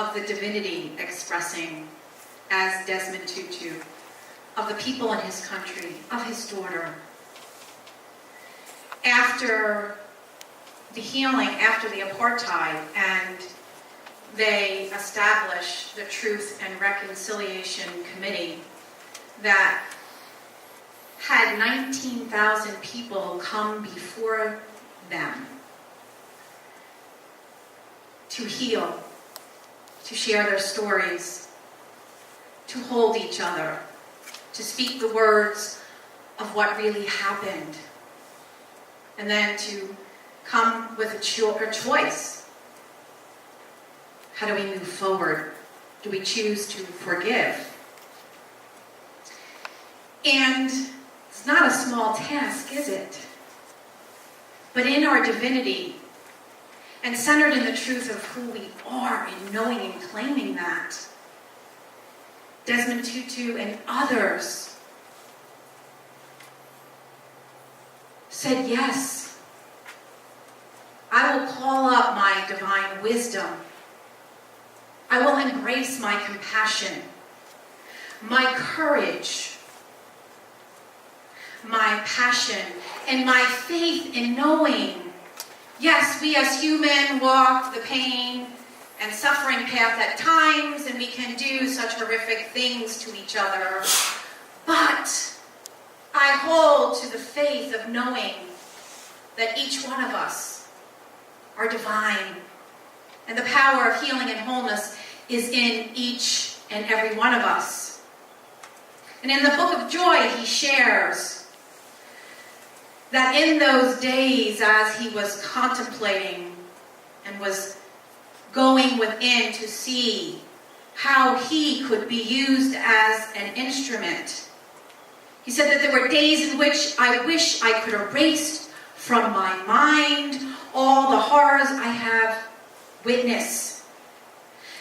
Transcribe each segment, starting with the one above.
of the divinity expressing as Desmond Tutu, of the people in his country, of his daughter. After the healing, after the apartheid, and they established the Truth and Reconciliation Committee that had 19,000 people come before them to heal, to share their stories, to hold each other, to speak the words of what really happened, and then to come with a choice. How do we move forward? Do we choose to forgive? And it's not a small task, is it? But in our divinity, and centered in the truth of who we are, in knowing and claiming that, Desmond Tutu and others said, yes, I will call up my divine wisdom. I will embrace my compassion, my courage, my passion, and my faith in knowing, yes, we as human walk the pain and suffering path at times, and we can do such horrific things to each other, but I hold to the faith of knowing that each one of us are divine, and the power of healing and wholeness is in each and every one of us. And in the Book of Joy, he shares that in those days, as he was contemplating and was going within to see how he could be used as an instrument, he said that there were days in which I wish I could erase from my mind all the horrors I have witnessed.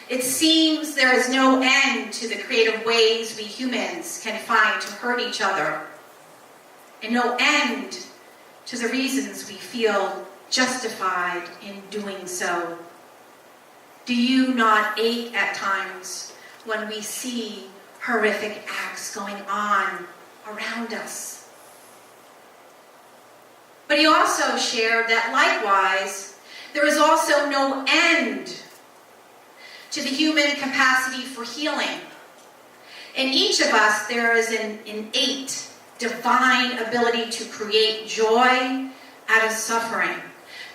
It seems there is no end to the creative ways we humans can find to hurt each other, and no end to the reasons we feel justified in doing so. Do you not ache at times when we see horrific acts going on around us? But he also shared that likewise, there is also no end to the human capacity for healing. In each of us, there is an innate divine ability to create joy out of suffering,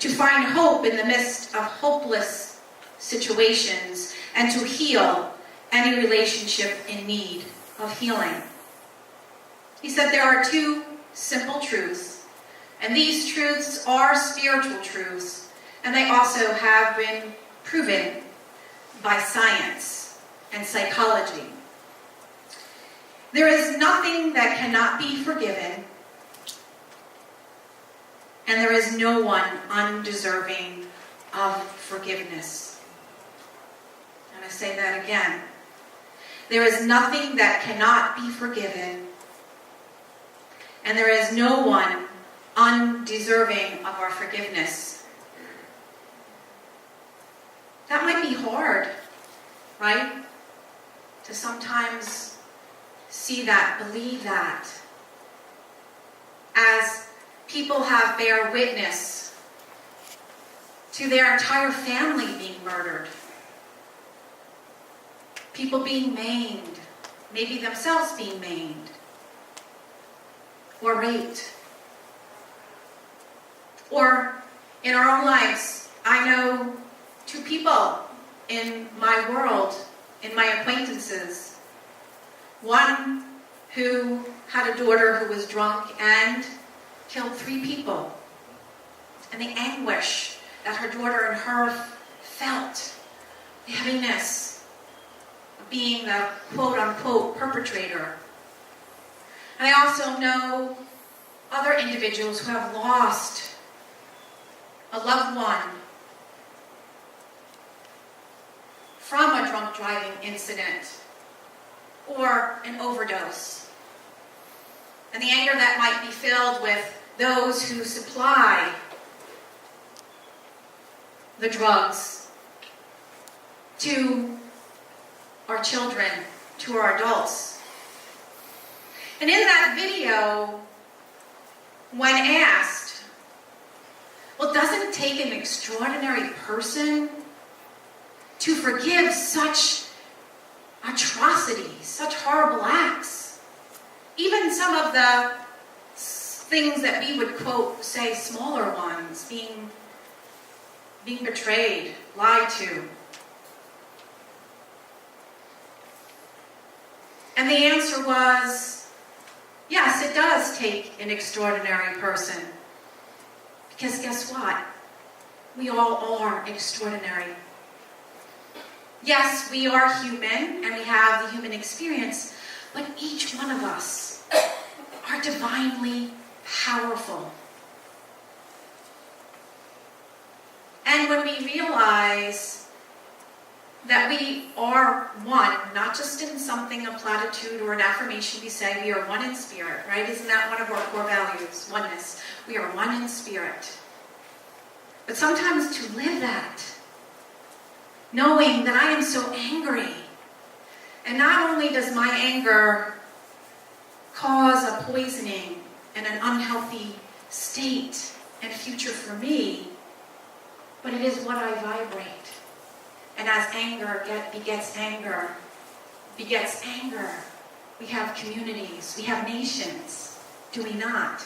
to find hope in the midst of hopeless situations, and to heal any relationship in need of healing. He said there are two simple truths, and these truths are spiritual truths, and they also have been proven by science and psychology. There is nothing that cannot be forgiven, and there is no one undeserving of forgiveness. I'm going to say that again. There is nothing that cannot be forgiven, and there is no one undeserving of our forgiveness. That might be hard, right? To sometimes see that, believe that. As people have bear witness to their entire family being murdered, people being maimed, maybe themselves being maimed, or raped. Or in our own lives, I know two people in my world, in my acquaintances. One who had a daughter who was drunk and killed 3 people. And the anguish that her daughter and her felt, the heaviness of being the quote-unquote perpetrator. And I also know other individuals who have lost a loved one from a drunk driving incident or an overdose. And the anger that might be filled with those who supply the drugs to our children to our adults. And in that video, when asked, well, doesn't it take an extraordinary person to forgive such atrocities, such horrible acts? Even some of the things that we would quote, say, smaller ones, being betrayed, lied to. And the answer was, yes, it does take an extraordinary person. Because guess what? We all are extraordinary. Yes, we are human, and we have the human experience, but each one of us are divinely powerful. And when we realize that we are one, not just in something, a platitude or an affirmation we say, we are one in spirit, right? Isn't that one of our core values? Oneness. We are one in spirit. But sometimes to live that, knowing that I am so angry, and not only does my anger cause a poisoning and an unhealthy state and future for me, but it is what I vibrate. And as anger begets anger, we have communities, we have nations, do we not?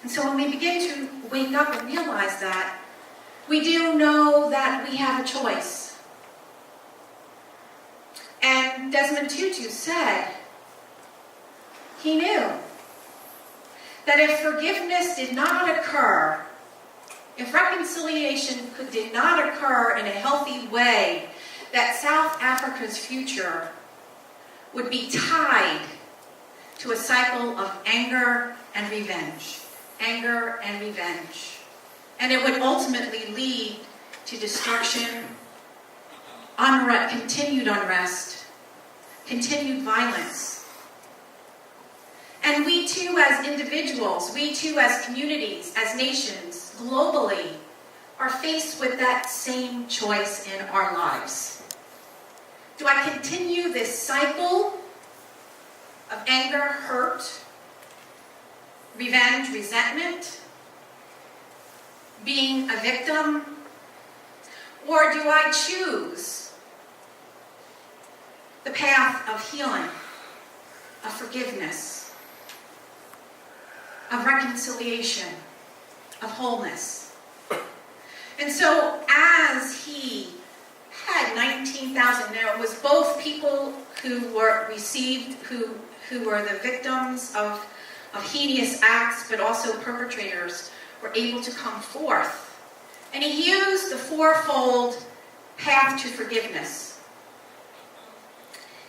And so when we begin to wake up and realize that, we do know that we have a choice. And Desmond Tutu said, he knew that if forgiveness did not occur, if reconciliation did not occur in a healthy way, that South Africa's future would be tied to a cycle of anger and revenge. Anger and revenge. And it would ultimately lead to destruction, continued unrest, continued violence. And we too as individuals, we too as communities, as nations, globally, are faced with that same choice in our lives. Do I continue this cycle of anger, hurt, revenge, resentment, being a victim? Or do I choose the path of healing, of forgiveness, of reconciliation, of wholeness? And so as he had 19,000, now it was both people who were who were the victims of heinous acts, but also perpetrators were able to come forth. And he used the fourfold path to forgiveness.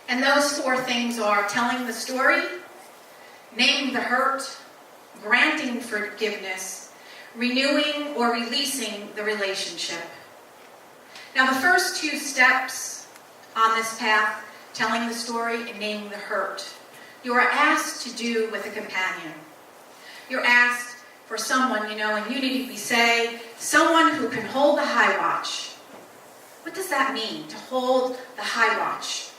And those four things are telling the story, naming the hurt, granting forgiveness, renewing or releasing the relationship. Now the first two steps on this path, telling the story and naming the hurt, you are asked to do with a companion. You're asked for someone, in Unity we say, someone who can hold the high watch. What does that mean, to hold the high watch?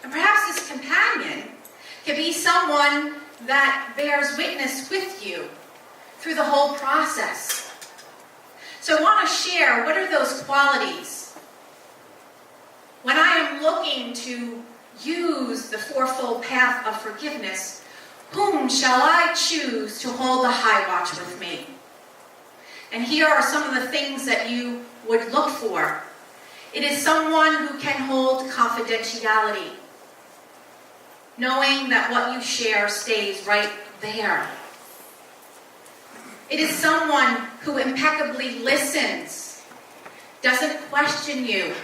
And perhaps this companion can be someone that bears witness with you through the whole process. So I want to share, what are those qualities? When I am looking to use the fourfold path of forgiveness, whom shall I choose to hold the high watch with me? And here are some of the things that you would look for. It is someone who can hold confidentiality, knowing that what you share stays right there. It is someone who impeccably listens, doesn't question you,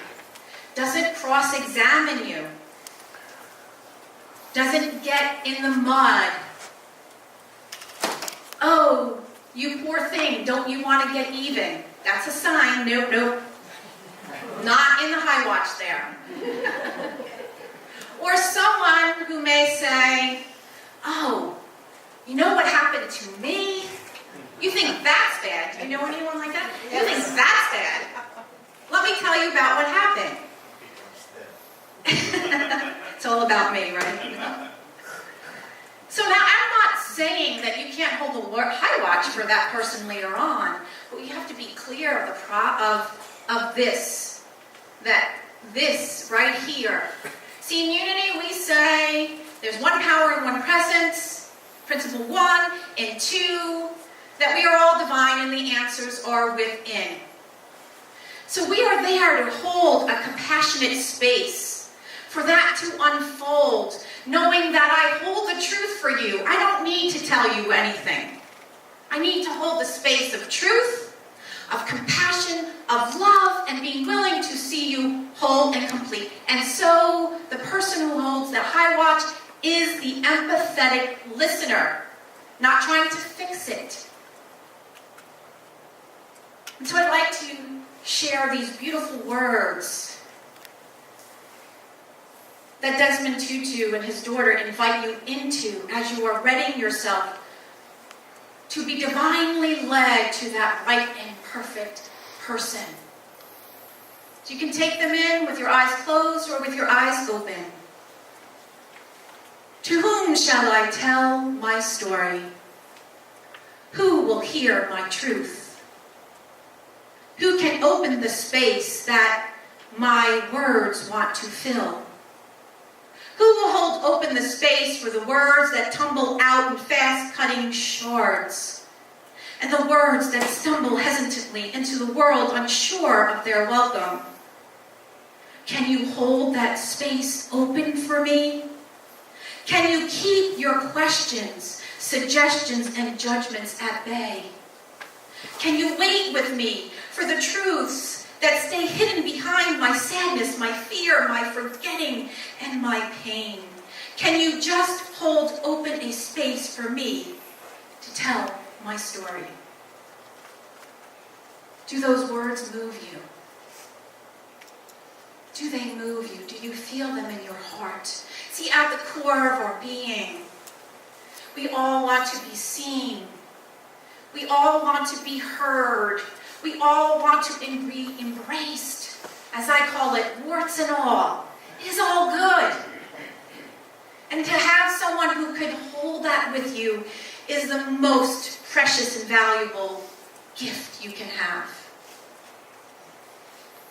doesn't cross-examine you, doesn't get in the mud. Oh, you poor thing, don't you want to get even? That's a sign. Nope. Not in the high watch there. Or someone who may say, oh, you know what happened to me? You think that's bad? Do you know anyone like that? You think that's bad? Let me tell you about what happened. way, right? So now I'm not saying that you can't hold a high watch for that person later on, but you have to be clear of this, that this right here. See, in unity we say there's one power and one presence, principle 1, and 2, that we are all divine and the answers are within. So we are there to hold a compassionate space for that to unfold, knowing that I hold the truth for you. I don't need to tell you anything. I need to hold the space of truth, of compassion, of love, and being willing to see you whole and complete. And so the person who holds that high watch is the empathetic listener, not trying to fix it. And so I'd like to share these beautiful words that Desmond Tutu and his daughter invite you into as you are readying yourself to be divinely led to that right and perfect person. So you can take them in with your eyes closed or with your eyes open. To whom shall I tell my story? Who will hear my truth? Who can open the space that my words want to fill? Who will hold open the space for the words that tumble out in fast-cutting shards, and the words that stumble hesitantly into the world unsure of their welcome? Can you hold that space open for me? Can you keep your questions, suggestions, and judgments at bay? Can you wait with me for the truths that stay hidden behind my sadness, my fear, my forgetting, and my pain? Can you just hold open a space for me to tell my story? Do those words move you? Do they move you? Do you feel them in your heart? See, at the core of our being, we all want to be seen. We all want to be heard. We all want to be embraced, as I call it, warts and all. It is all good. And to have someone who could hold that with you is the most precious and valuable gift you can have.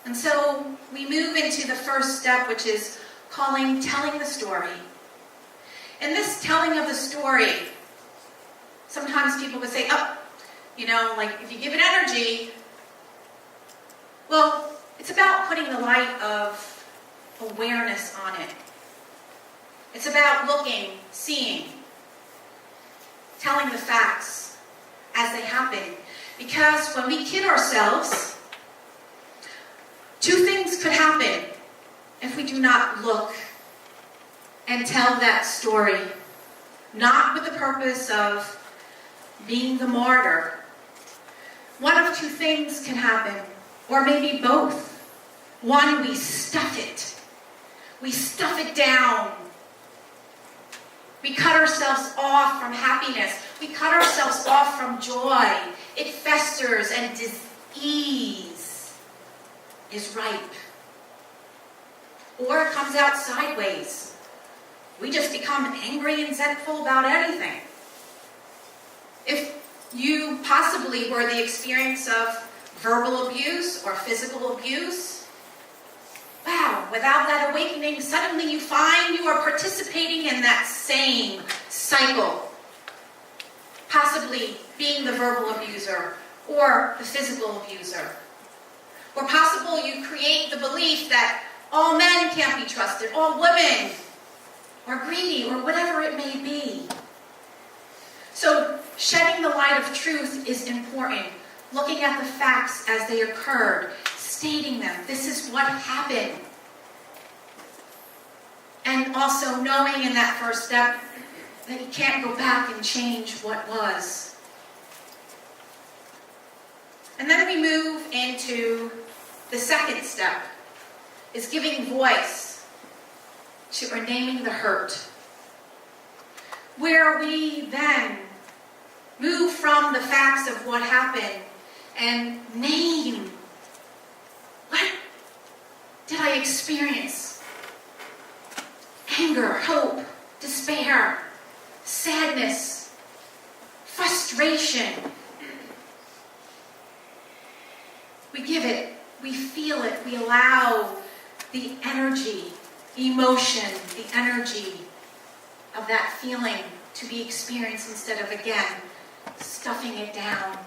And so we move into the first step, which is telling the story. In this telling of the story, sometimes people would say, like if you give it energy, well, it's about putting the light of awareness on it. It's about looking, seeing, telling the facts as they happen. Because when we kid ourselves, two things could happen if we do not look and tell that story, not with the purpose of being the martyr. One of two things can happen, or maybe both. One, we stuff it. We stuff it down. We cut ourselves off from happiness. We cut ourselves off from joy. It festers and disease is ripe. Or it comes out sideways. We just become angry and resentful about anything. If you possibly were the experience of verbal abuse or physical abuse, wow, without that awakening, suddenly you find you are participating in that same cycle. Possibly being the verbal abuser or the physical abuser. Or possible you create the belief that all men can't be trusted, all women are greedy, or whatever it may be. So shedding the light of truth is important. Looking at the facts as they occurred, stating them. This is what happened. And also knowing in that first step that you can't go back and change what was. And then we move into the second step, is giving voice to or naming the hurt. Where we then move from the facts of what happened and name, what did I experience? anger, hope, despair, sadness, frustration. We give it, we feel it, we allow the energy, emotion, the energy of that feeling to be experienced instead of, again, stuffing it down.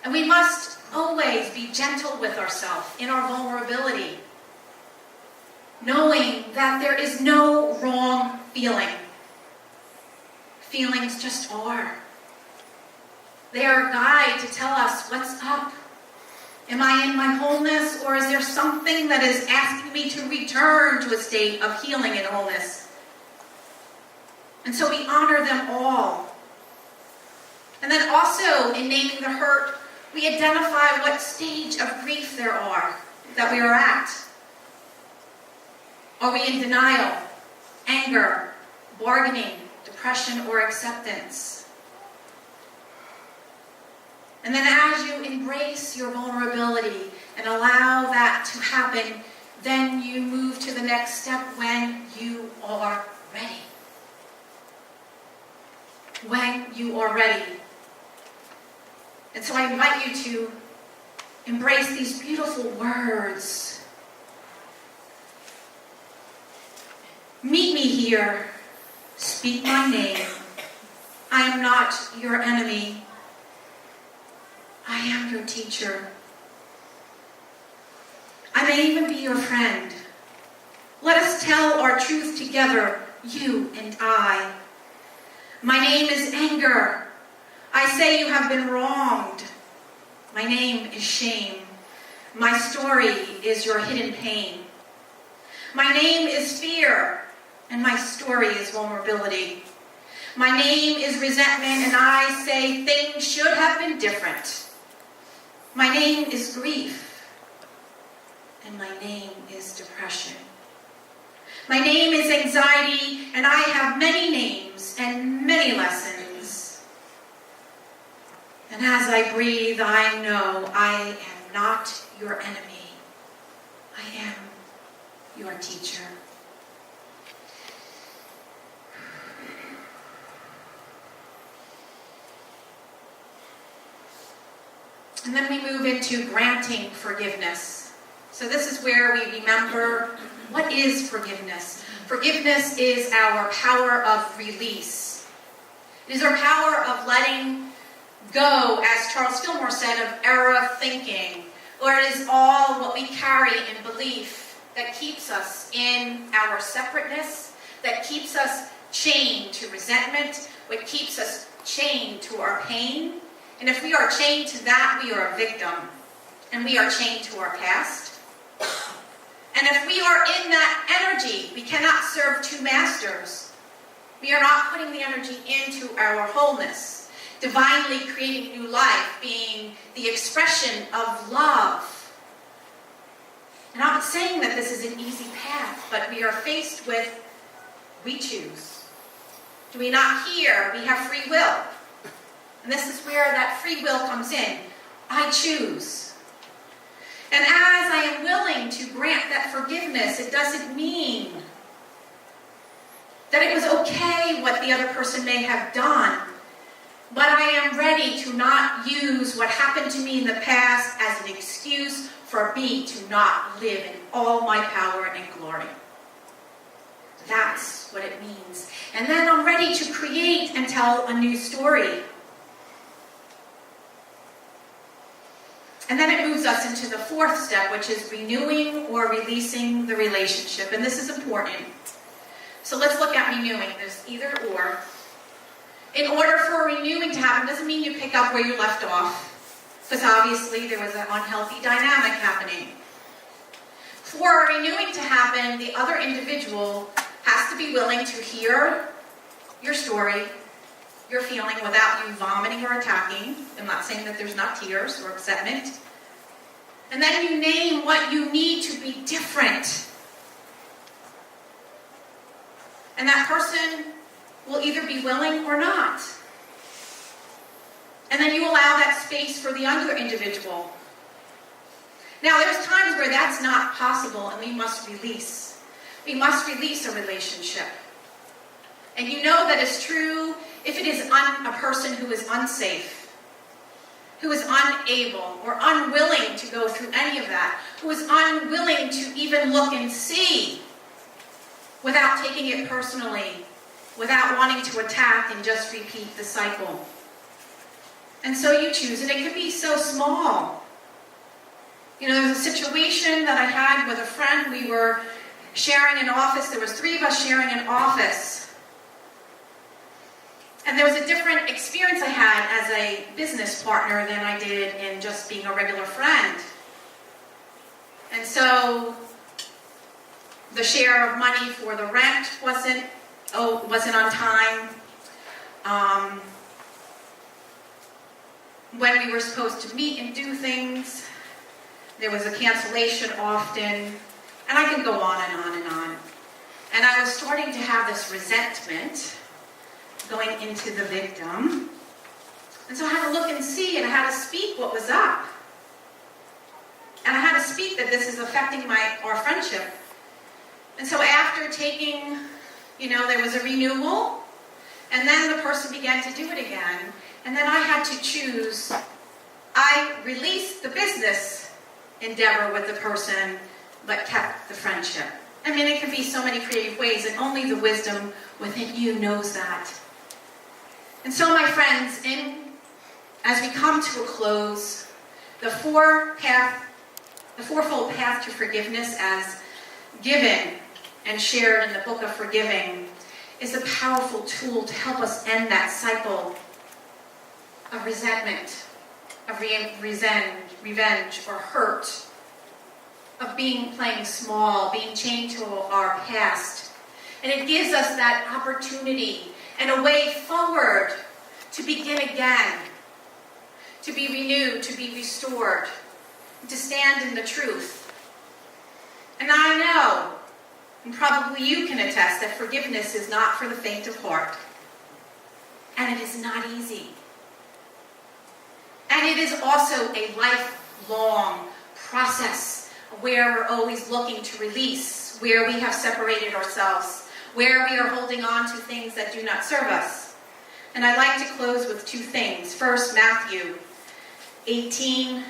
And we must always be gentle with ourselves in our vulnerability, knowing that there is no wrong feeling. Feelings just are. They are a guide to tell us what's up. Am I in my wholeness, or is there something that is asking me to return to a state of healing and wholeness? And so we honor them all. And then also, in naming the hurt, we identify what stage of grief there are that we are at. Are we in denial, anger, bargaining, depression, or acceptance? And then as you embrace your vulnerability and allow that to happen, then you move to the next step when you are ready. When you are ready. And so I invite you to embrace these beautiful words. Meet me here. Speak my name. I am not your enemy. I am your teacher. I may even be your friend. Let us tell our truth together, you and I. My name is anger. I say you have been wronged. My name is shame. My story is your hidden pain. My name is fear, and my story is vulnerability. My name is resentment, and I say things should have been different. My name is grief, and my name is depression. My name is anxiety, and I have many names and many lessons. And as I breathe, I know I am not your enemy. I am your teacher. And then we move into granting forgiveness. So this is where we remember, what is forgiveness? Forgiveness is our power of release. It is our power of letting go, as Charles Fillmore said, of error thinking. Or it is all what we carry in belief that keeps us in our separateness, that keeps us chained to resentment, what keeps us chained to our pain. And if we are chained to that, we are a victim. And we are chained to our past. And if we are in that energy, we cannot serve two masters. We are not putting the energy into our wholeness, divinely creating new life, being the expression of love. And I'm not saying that this is an easy path, but we are faced with, we choose. Do we not hear? We have free will. And this is where that free will comes in. I choose. And as I am willing to grant that forgiveness, it doesn't mean that it was okay what the other person may have done. But I am ready to not use what happened to me in the past as an excuse for me to not live in all my power and glory. That's what it means. And then I'm ready to create and tell a new story. And then it moves us into the fourth step, which is renewing or releasing the relationship. And this is important. So let's look at renewing. There's either or. In order for renewing to happen, doesn't mean you pick up where you left off, because obviously there was an unhealthy dynamic happening. For renewing to happen, the other individual has to be willing to hear your story, your feeling, without you vomiting or attacking. I'm not saying that there's not tears or upsetment. And then you name what you need to be different. And that person will either be willing or not. And then you allow that space for the other individual. Now, there's times where that's not possible and we must release. we must release a relationship. And you know that is true if it is a person who is unsafe, who is unable or unwilling to go through any of that, who is unwilling to even look and see without taking it personally, without wanting to attack and just repeat the cycle. And so you choose, and it could be so small. You know, there's a situation that I had with a friend. We were sharing an office. There was 3 of us sharing an office. And there was a different experience I had as a business partner than I did in just being a regular friend. And so the share of money for the rent wasn't on time. When we were supposed to meet and do things, there was a cancellation often, and I can go on and on and on. And I was starting to have this resentment going into the victim. And so I had to look and see, and I had to speak what was up. And I had to speak that this is affecting our friendship. And so after taking, there was a renewal, and then the person began to do it again. And then I had to choose. I released the business endeavor with the person, but kept the friendship. I mean, it can be so many creative ways, and only the wisdom within you knows that. And so, my friends, as we come to a close, the fourfold path to forgiveness, as given and shared in the book of Forgiving, is a powerful tool to help us end that cycle of resentment, of revenge or hurt, of playing small, being chained to our past. And it gives us that opportunity and a way forward to begin again, to be renewed, to be restored, to stand in the truth. And I know, and probably you can attest, that forgiveness is not for the faint of heart. And it is not easy. And it is also a lifelong process where we're always looking to release, where we have separated ourselves, where we are holding on to things that do not serve us. And I'd like to close with 2 things. First, Matthew 18,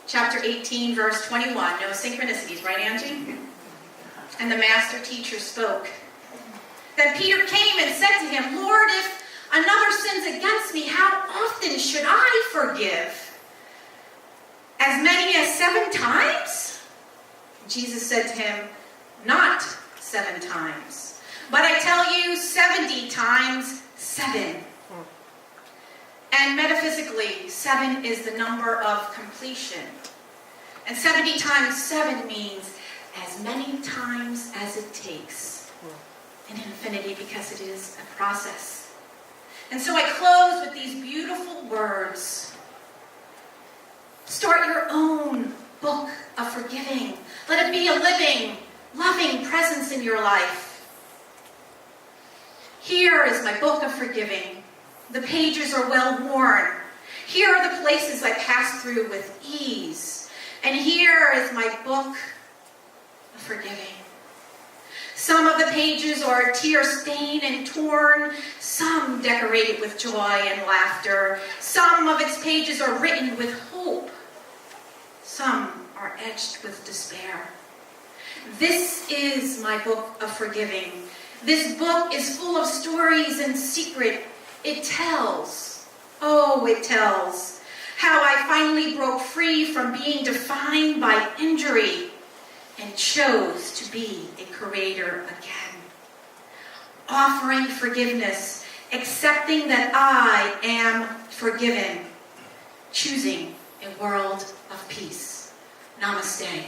chapter 18, verse 21. No synchronicities, right, Angie? And the master teacher spoke. Then Peter came and said to him, Lord, if another sins against me, how often should I forgive? As many as 7 times? Jesus said to him, not 7 times, but I tell you 70 times 7. And metaphysically, 7 is the number of completion. And 70 times 7 means as many times as it takes in infinity, because it is a process. And so I close with these beautiful words. Start your own book of forgiving. Let it be a living, loving presence in your life. Here is my book of forgiving. The pages are well worn. Here are the places I pass through with ease. And here is my book of forgiving. Some of the pages are tear-stained and torn, some decorated with joy and laughter. Some of its pages are written with hope. Some are etched with despair. This is my book of forgiving. This book is full of stories and secret. It tells, it tells, how I finally broke free from being defined by injury and chose to be a creator again. Offering forgiveness, accepting that I am forgiven, choosing a world of peace. Namaste.